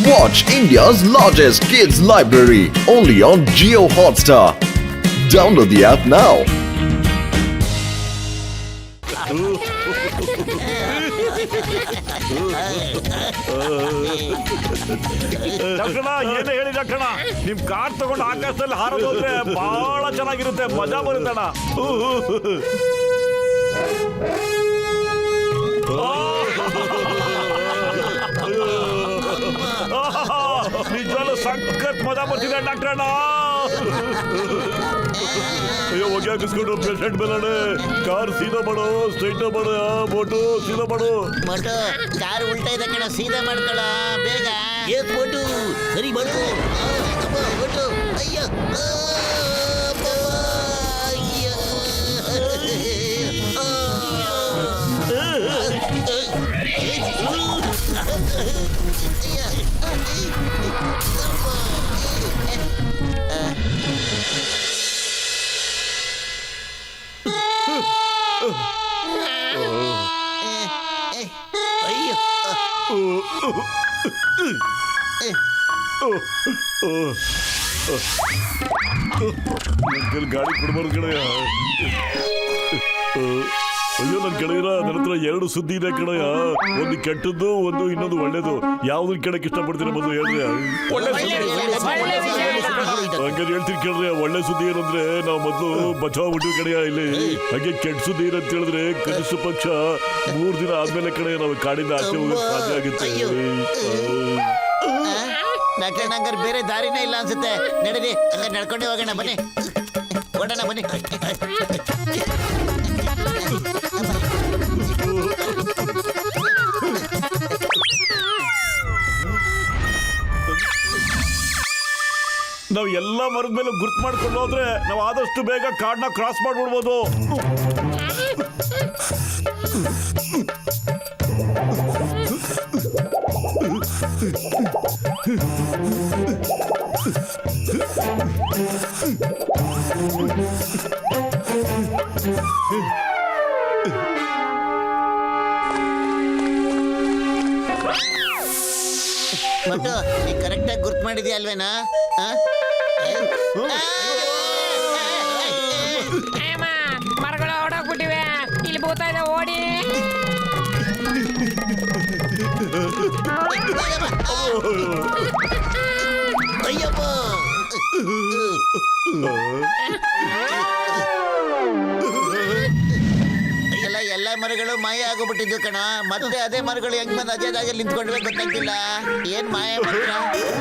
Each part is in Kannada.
Watch India's largest kids library only on Jio Hotstar. Download the app now. Doctor ಏನೇ ಹೇಳಿ ಡಾಕ್ಟರ್, ನಿಮ್ ಕಾರ್ ತಗೊಂಡು ಆಕಾಶದಲ್ಲಿ ಹಾರೋದು ಹೋದ್ರೆ ಬಹಳ ಚೆನ್ನಾಗಿರುತ್ತೆ, ಮಜಾ ಬರುತ್ತಣ್ಣ. ನಿಜವಾಗ್ಲೂ ಸಖತ್ ಮಜಾ ಬರ್ತಿದೆ ಡಾಕ್ಟರ್ ಅಣ್ಣ. ಅಯ್ಯೋ ಹೊಗೆ ಹಾಕಿಸ್ಕೊಂಡು ಪೇಷಂಟ್ ಮೇಲೆ ಕಾರ್ ಸೀದಾ ಮಾಡೋ, ಸ್ಟ್ರೈಟ್ ಮಾಡೋ, ಬೋಟು ಸೀದಾ ಮಾಡೋ. ಮೋಟು ಕಾರ್ ಉಲ್ಟಾ ಇದೆ ಕಣ, ಸೀದಾ ಮಾಡ್ಕೊಳ ಬೇಗ. ಏ ಬೋಟು ಸರಿ ಮಾಡು. ಬೋಟು ಅಯ್ಯೋ ಗಾಡಿ ಕೊಡ್ಬಾರ್ದು ಕಣಯ್ಯ. ಅಯ್ಯೋ ನನ್ ಗೆಳೆಯರ, ನನ್ನ ಹತ್ರ ಎರಡು ಸುದ್ದಿ ಇದೆ ಕಣಯ್ಯ. ಒಂದು ಕೆಟ್ಟದ್ದು, ಒಂದು ಇನ್ನೊಂದು ಒಳ್ಳೇದು. ಯಾವ್ದು ಕೇಳಕ್ ಇಷ್ಟಪಡ್ತೀರ ಮೊದಲು ಹೇಳ್ರಿ. ಹಂಗಾರೆ ಹೇಳ್ತೀನಿ ಕೇಳ್ರಿ. ಒಳ್ಳೆ ಸುದ್ದಿ ಏನಂದ್ರೆ ನಾವು ಮೊದಲು ಬಚಾವ್ ಬಿಟ್ಟಿವಿ ಕಣಯ್ಯ ಇಲ್ಲಿ. ಹಾಗೆ ಕೆಟ್ಟ ಸುದ್ದಿ ಏನಂತ ಹೇಳಿದ್ರೆ ಕನಿಷ್ಠ ಪಕ್ಷ 3 ದಿನ ಆದ್ಮೇಲೆ ಕಣಯ್ಯ ನಾವು ಕಾಡಿಂದ ಆಚೆ ಹೋಗೋಕೆ ಸಾಧ್ಯ ಆಗುತ್ತೆ. ಡಾಕ್ಟರ್ ನಂಗಾರೆ ಬೇರೆ ದಾರಿನೇ ಇಲ್ಲ ಅನ್ಸುತ್ತೆ. ನಡೀರಿ ಹಂಗಾರೆ ನಡ್ಕೊಂಡೇ ಹೋಗೋಣ, ಬನ್ನಿ ಓಡೋಣ ಬನ್ನಿ. ನಾವು ಎಲ್ಲ ಮರದ ಮೇಲೆ ಗುರ್ತು ಮಾಡ್ಕೊಂಡು ಹೋದ್ರೆ ನಾವು ಆದಷ್ಟು ಬೇಗ ಕಾಡನ್ನ ಕ್ರಾಸ್ ಮಾಡ್ಬಿಡ್ಬೋದು. ಮತ್ತು ನೀ ಕರೆಕ್ಟಾಗಿ ಗುರ್ತು ಮಾಡಿದ್ಯಾ ಅಲ್ವೇನಾ? ಮರಗಳು ಓಡೋಗ್ಬಿಟ್ಟಿವೆ, ಇಲ್ಲಿ ಭೂತ ಇದೆ, ಓಡಿ. ಅಯ್ಯಪ್ಪ ಎಲ್ಲ ಮರಗಳು ಮಾಯ ಆಗೋಗ್ಬಿಟ್ಟಿದ್ದು ಕಣ. ಮತ್ತೆ ಅದೇ ಮರಗಳು ಹೆಂಗ್ ಬಂದು ಅದೇ ಜಾಗ ನಿಂತ್ಕೊಂಡ್ರೆ ಗೊತ್ತಾಗ್ತಿಲ್ಲ. ಏನ್ ಮಾಯ ಮಾತ್ರ,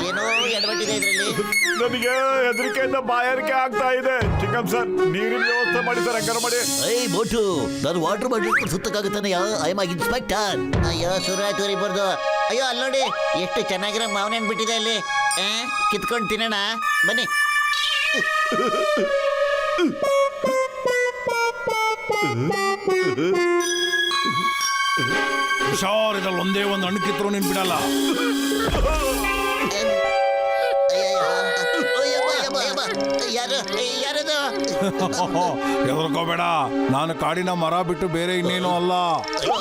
ಏನೋ ಎಡವಟ್ಟಿದೆ ಇದ್ರಲ್ಲಿ. ನನಗೆ ಹೆದರಿಕೆಯಿಂದ ಬಾಯಾರಿಕೆ ಆಗ್ತಾ ಇದೆ. ಚಿಕ್ಕಂ ಸರ್, ನೀರಿನ ವ್ಯವಸ್ಥೆ ಮಾಡಿ ಸರ್, ಹಂಗಾರ ಮಾಡಿ. ಏಯ್ ಬೋಟು, ನಾನು ವಾಟರ್ ಬಾಟಲ್ ಸುತ್ತಕ್ಕಾಗುತ್ತಾನೆ. I am inspector. ಅಯ್ಯೋ ಶುರುವಾಯ್ತು ಇರ್ಬೋದು. ಅಯ್ಯೋ ಅಲ್ಲಿ ನೋಡಿ ಎಷ್ಟು ಚೆನ್ನಾಗಿರೋ ಮಾವನ ಹಣ್ಣು ಬಿಟ್ಟಿದೆ ಅಲ್ಲಿ. ಕಿತ್ಕೊಂಡು ತಿನ್ನೋಣ ಬನ್ನಿ. ಹುಷಾರ್, ಇದ್ರಲ್ಲಿ ಒಂದೇ ಒಂದು ಹಣ್ಣು ಕಿತ್ತರೂ ನೀನು ಬಿಡಲ್ಲ. ಹೆದರ್ಕೋಬೇಡ, ನಾನು ಕಾಡಿನ ಮರ ಬಿಟ್ಟು ಬೇರೆ ಇನ್ನೇನು ಅಲ್ಲ.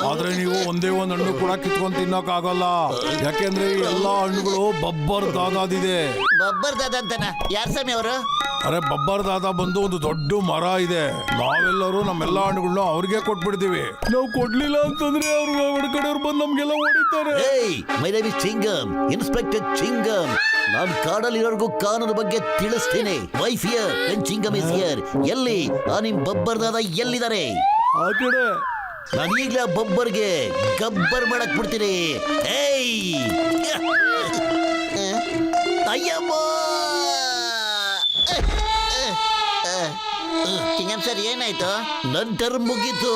ಆದ್ರೆ ನೀವು ಒಂದೇ ಒಂದು ಹಣ್ಣು ಕೂಡ ಕಿತ್ಕೊಂಡು ತಿನ್ನೋಕ್ಕಾಗಲ್ಲ. ಯಾಕೆಂದ್ರೆ ಈ ಎಲ್ಲಾ ಹಣ್ಣುಗಳು ಬಬ್ಬರ್ ದಾದಾದಿದೆ. ಬಬ್ಬರ್ ದಾದ ಅಂತನ? ಯಾರ್ ಸ್ವಾಮಿ ಅವರು? ಅರೆ ಬಬ್ಬರ್ ದಾದ ಬಂದು ಒಂದು ದೊಡ್ಡ ಮರ ಇದೆ. ನಾವೆಲ್ಲರೂ ನಮ್ಮೆಲ್ಲ ಹಣ್ಣುಗಳನ್ನ ಅವ್ರಿಗೆ ಕೊಟ್ಬಿಡ್ತೀವಿ. ನಾವು ಕೊಡ್ಲಿಲ್ಲ ಅಂತಂದ್ರೆ ಅವ್ರು ಹೊಡ್ಕಡೆಯವ್ರು ಬಂದು ನಮ್ಗೆಲ್ಲ ಹೊಡಿತಾರೆ. My name is Chingam, inspector Chingam. ನಾನು ಕಾಡಲ್ಲಿರೋರ್ಗೂ ಕಾನೂನು ಬಗ್ಗೆ ತಿಳಿಸ್ತೀನಿ. Wife here and Chingam is here. ಎಲ್ಲಿ ಆ ನಿಮ್ ಬಬ್ಬರ್ ದಾದ ಎಲ್ಲಿದ್ದಾರೆ? ಆ ಕಡೆ. ನಾನು ಈಗಲೇ ಬಬ್ಬರ್ಗೆ ಗಬ್ಬರ್ ಮಾಡಕ್ ಬಿಡ್ತೀನಿ. ಅಯ್ಯಮ್ಮ ಚಿಂಗಮ್ ಸರ್, ಏನಾಯ್ತು? ನನ್ ಟರ್ಮ್ ಮುಗೀತು,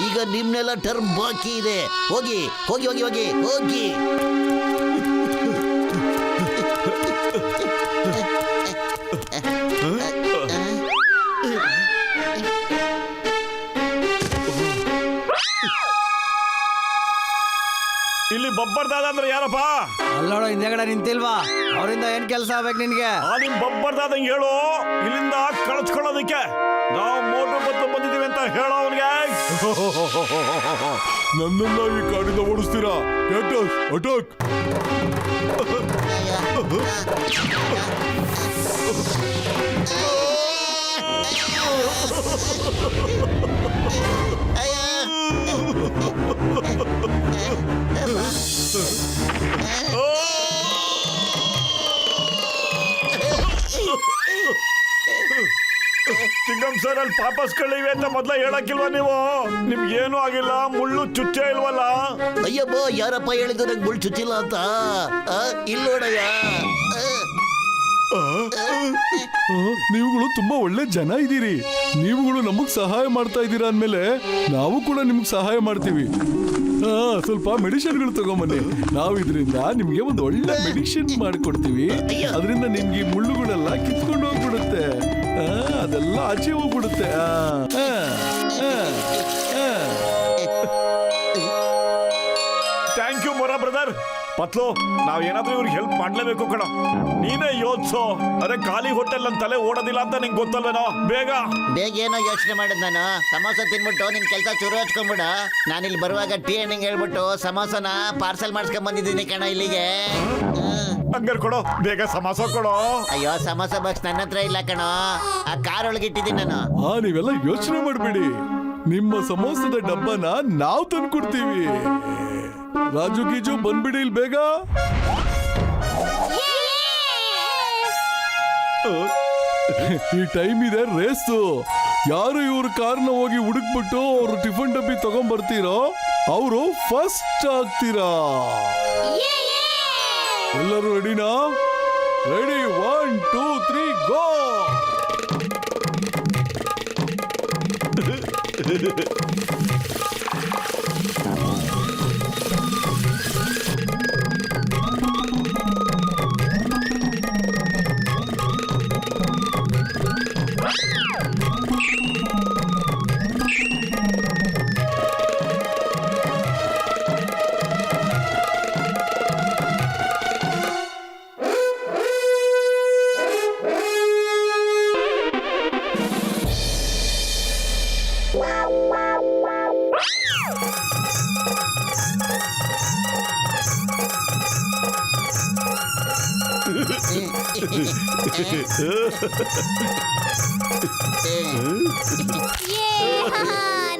ಈಗ ನಿಮ್ನೆಲ್ಲ ಟರ್ಮ್ ಬಾಕಿ ಇದೆ. ಹೋಗಿ ಹೋಗಿ ಹೋಗಿ ಹೋಗಿ ಹೋಗಿ. ಇಲ್ಲಿ ಬಬ್ಬರ್ ದಾದ ಅಂದ್ರೆ ಯಾರಪ್ಪ? ಅಲ್ಲೋಡ ಹಿಂದೆಗಡೆ ನಿಂತಿಲ್ವಾ? ಅವರಿಂದ ಏನ್ ಕೆಲಸ ಆಗ್ಬೇಕು ನಿನ್ಗೆ? ನಿಮ್ ಬಬ್ಬರ್ ದಾದ ಹೇಳು, ಇಲ್ಲಿಂದ ಕಳಿಸ್ಕೊಳ್ಳೋದಕ್ಕೆ ನಾವು ಮೋಟರ್ ಬದಲು ಬಂದಿದ್ದೀವಿ ಅಂತ ಹೇಳೋ ಅವನಿಗೆ. ನನ್ನನ್ನ ಈ ಕಾಡಿಂದ ಓಡಿಸ್ತೀರಾ? ಅಟಾಕ್! ಚಿಂಗಂ ಸರ್ ಅಲ್ಲಿ ಪಾಪಸ್ಗಳಿವೆ ಅಂತ ಮೊದ್ಲ ಹೇಳಕ್ಕಿಲ್ವಾ ನೀವು? ನಿಮ್ಗೇನು ಆಗಿಲ್ಲ, ಮುಳ್ಳು ಚುಚ್ಚೇ ಇಲ್ವಲ್ಲ? ಅಯ್ಯಬ್ಬೋ, ಯಾರಪ್ಪ ಹೇಳಿದ್ರು ನಂಗೆ ಮುಳ್ಳು ಚುಚ್ಚಿಲ್ಲ ಅಂತ? ಇಲ್ಲಿ ನೋಡಯ್ಯ. ನೀವುಗಳು ತುಂಬಾ ಒಳ್ಳೆ ಜನ ಇದ್ದೀರಿ. ನೀವುಗಳು ನಮಗ್ ಸಹಾಯ ಮಾಡ್ತಾ ಇದ್ದೀರಾ ಅಂದ್ಮೇಲೆ ನಾವು ಕೂಡ ನಿಮ್ಗೆ ಸಹಾಯ ಮಾಡ್ತೀವಿ. ಸ್ವಲ್ಪ ಮೆಡಿಸಿನ್ಗಳು ತಗೊಂಬನ್ನಿ. ನಾವು ಇದರಿಂದ ನಿಮ್ಗೆ ಒಂದು ಒಳ್ಳೆ ಮೆಡಿಸಿನ್ ಮಾಡಿಕೊಡ್ತೀವಿ. ಅದರಿಂದ ನಿಮ್ಗೆ ಈ ಮುಳ್ಳುಗಳೆಲ್ಲ ಕಿತ್ಕೊಂಡು ಹೋಗ್ಬಿಡುತ್ತೆ. ಅದೆಲ್ಲ ಆಚೆ ಹೋಗ್ಬಿಡುತ್ತೆ. ಥ್ಯಾಂಕ್ ಯು ಮೊರಾ ಬ್ರದರ್. ಪತ್ಲು, ನಾವ್ ಏನಾದ್ರೂ ಇವ್ರಿಗೆ ಹೆಲ್ಪ್ ಮಾಡ್ಲೇಬೇಕು ಕಣ. ನೀನೇ ಯೋಚ್ಸೋ. ಅದೇ ಖಾಲಿ ಹೋಟೆಲ್ ನನ್ ತಲೆ ಓಡೋದಿಲ್ಲ ಅಂತ ನಿಂಗೆ ಗೊತ್ತಲ್ವೇನೋ? ಬೇಗ ಏನೋ ಯೋಚನೆ ಮಾಡಿದ್ ನಾನು. ಸಮೋಸ ತಿನ್ಬಿಟ್ಟು ನಿನ್ ಕೆಲಸ ಚೂರು ಹಚ್ಕೊಂಡ್ಬಿಡ. ನಾನಿಲ್ಲಿ ಬರುವಾಗ ಟೀ ಹಣ್ಣಿಂಗ್ ಹೇಳ್ಬಿಟ್ಟು ಸಮೋಸನ ಪಾರ್ಸಲ್ ಮಾಡ್ಸ್ಕೊಂಡ್ ಬಂದಿದ್ದೀನಿ ಕಣ ಇಲ್ಲಿಗೆ. ಹಂಗಾರೆ ಕೊಡೋ, ಬೇಗ ಸಮೋಸ ಕೊಡೋ. ಅಯ್ಯೋ, ಸಮೋಸ ಬಾಕ್ಸ್ ನನ್ನ ಹತ್ರ ಇಲ್ಲ ಕಣೋ, ಆ ಕಾರ್ ಒಳಗೆ ಇಟ್ಟಿದ್ದೀನಿ ನಾನು. ನೀವೆಲ್ಲ ಯೋಚನೆ ಮಾಡ್ಬೇಡಿ. ನಿಮ್ಮ ಸಮೋಸದ ಡಬ್ಬನ ನಾವು ತಂದ್ಕೊಡ್ತೀವಿ. ರಾಜು ಗೀಜು ಬಂದ್ಬಿಡಿ ಇಲ್ಲಿ ಬೇಗ. ಈ ಟೈಮ್ ಇದೆ ರೇಸು. ಯಾರು ಇವ್ರ ಕಾರ್ನ ಹೋಗಿ ಹುಡುಕ್ಬಿಟ್ಟು ಅವ್ರು ಟಿಫನ್ ಡಬ್ಬಿ ತಗೊಂಡ್ ಬರ್ತೀರೋ ಅವರು ಫಸ್ಟ್ ಆಗ್ತೀರಾ. ಎಲ್ಲರೂ ರೆಡಿನಾ? Ready, 1 2 3 go.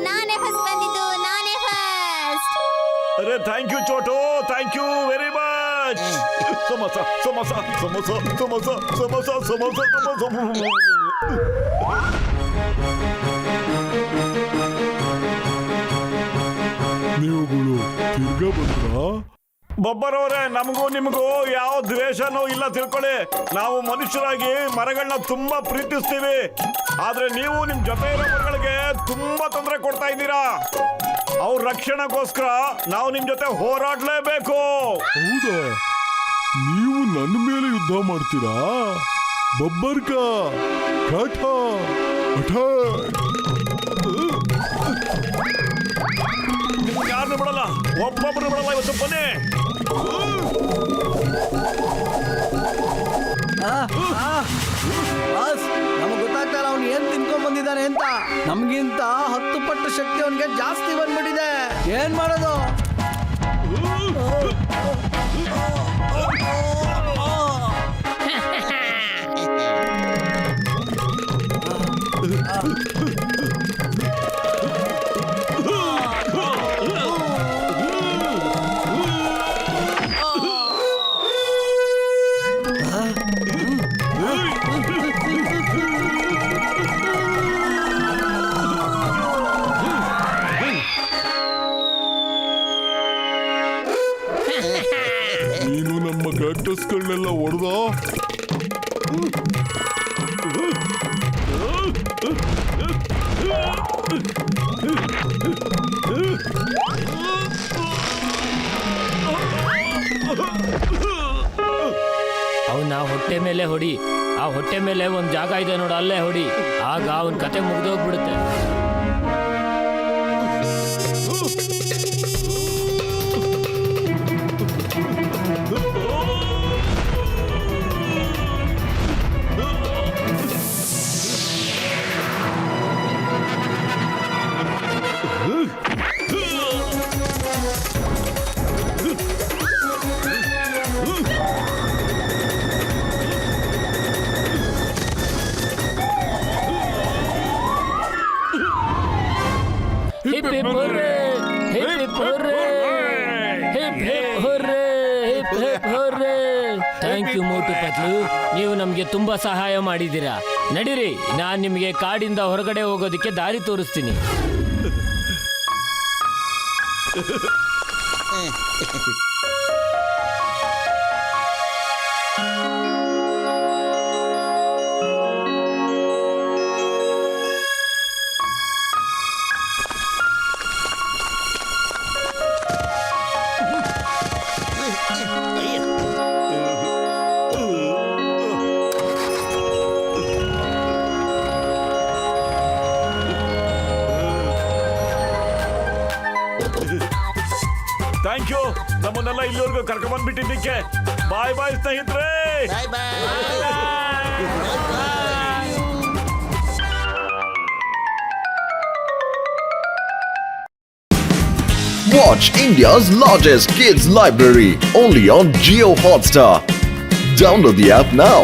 ನಾನೇ ಫಸ್ಟ್ ಬಂದಿದ್ದು, ನಾನೇ ಫಸ್ಟ್. ಅರೆ thank you Chotu, thank you very much. Samosa samosa samosa samosa samosa samosa samosa. ನೀವುಗಳು ತಿರ್ಗಾ ಬಂದ್ರಾ? ಬೊಬ್ಬರವ್ರೆ, ನಮಗೂ ನಿಮಗೂ ಯಾವ ದ್ವೇಷನೂ ಇಲ್ಲ ತಿಳ್ಕೊಳ್ಳಿ. ನಾವು ಮನುಷ್ಯರಾಗಿ ಮರಗಳನ್ನ ತುಂಬಾ ಪ್ರೀತಿಸ್ತೀವಿ. ಆದ್ರೆ ನೀವು ನಿಮ್ ಜೊತೆ ಇರೋ ಮರಗಳಿಗೆ ತುಂಬಾ ತೊಂದರೆ ಕೊಡ್ತಾ ಇದ್ದೀರಾ. ಅವ್ರ ರಕ್ಷಣೆಗೋಸ್ಕರ ನಾವು ನಿಮ್ ಜೊತೆ ಹೋರಾಡ್ಲೇಬೇಕು. ಹೌದಾ? ನೀವು ನನ್ನ ಮೇಲೆ ಯುದ್ಧ ಮಾಡ್ತೀರಾ? ಬಬ್ಬರ್ಕ ಕಾಠ ಅಟ್ಯಾಕ್. ನಿಮ್ಗೆ ಯಾರನ್ನು ಬಿಡಲ್ಲ, ಒಬ್ಬೊಬ್ಬರು ಬಿಡಲ್ಲ. ಇವತ್ತು ಬನ್ನಿ. ನಮಗ್ ಗೊತ್ತಾಗ್ತಾ ಇಲ್ಲ ಅವ್ನು ಏನ್ ತಿನ್ಕೊಂಡ್ ಬಂದಿದ್ದಾನೆ ಅಂತ. ನಮ್ಗಿಂತ 10 ಪಟ್ಟು ಶಕ್ತಿ ಅವನಿಗೆ ಜಾಸ್ತಿ ಬಂದ್ಬಿಟ್ಟಿದೆ. ಏನ್ ಮಾಡೋದು? ನೀನು ನಮ್ಮ ಕ್ಯಾಕ್ಟಸ್ಗಳನ್ನೆಲ್ಲ ಹೊಡೆದ. ಅವನ ಹೊಟ್ಟೆ ಮೇಲೆ ಹೊಡಿ. ಆ ಹೊಟ್ಟೆ ಮೇಲೆ ಒಂದ್ ಜಾಗ ಇದೆ ನೋಡು, ಅಲ್ಲೇ ಹೊಡಿ. ಆಗ ಅವನ್ ಕತೆ ಮುಗ್ದೋಗ್ಬಿಡುತ್ತೆ. ಥ್ಯಾಂಕ್ ಯು ಮೋಟು ಪತ್ಲು, ನೀವು ನಮ್ಗೆ ತುಂಬಾ ಸಹಾಯ ಮಾಡಿದ್ದೀರಾ. ನಡೀರಿ, ನಾನ್ ನಿಮ್ಗೆ ಕಾಡಿಂದ ಹೊರಗಡೆ ಹೋಗೋದಕ್ಕೆ ದಾರಿ ತೋರಿಸ್ತೀನಿ. ಥ್ಯಾಂಕ್ ಯು, ನಮ್ಮನ್ನೆಲ್ಲ ಇಲ್ಲಿವರೆಗೂ ಕರ್ಕೊಂಡ್ ಬಂದ್ಬಿಟ್ಟಿದ್ದಕ್ಕೆ. ಬಾಯ್ ಬಾಯ್ ಸ್ನೇಹಿತರೆ. ಬಾಯ್ ಬಾಯ್. Watch India's largest kids library only on Geo Hotstar. Download the app now.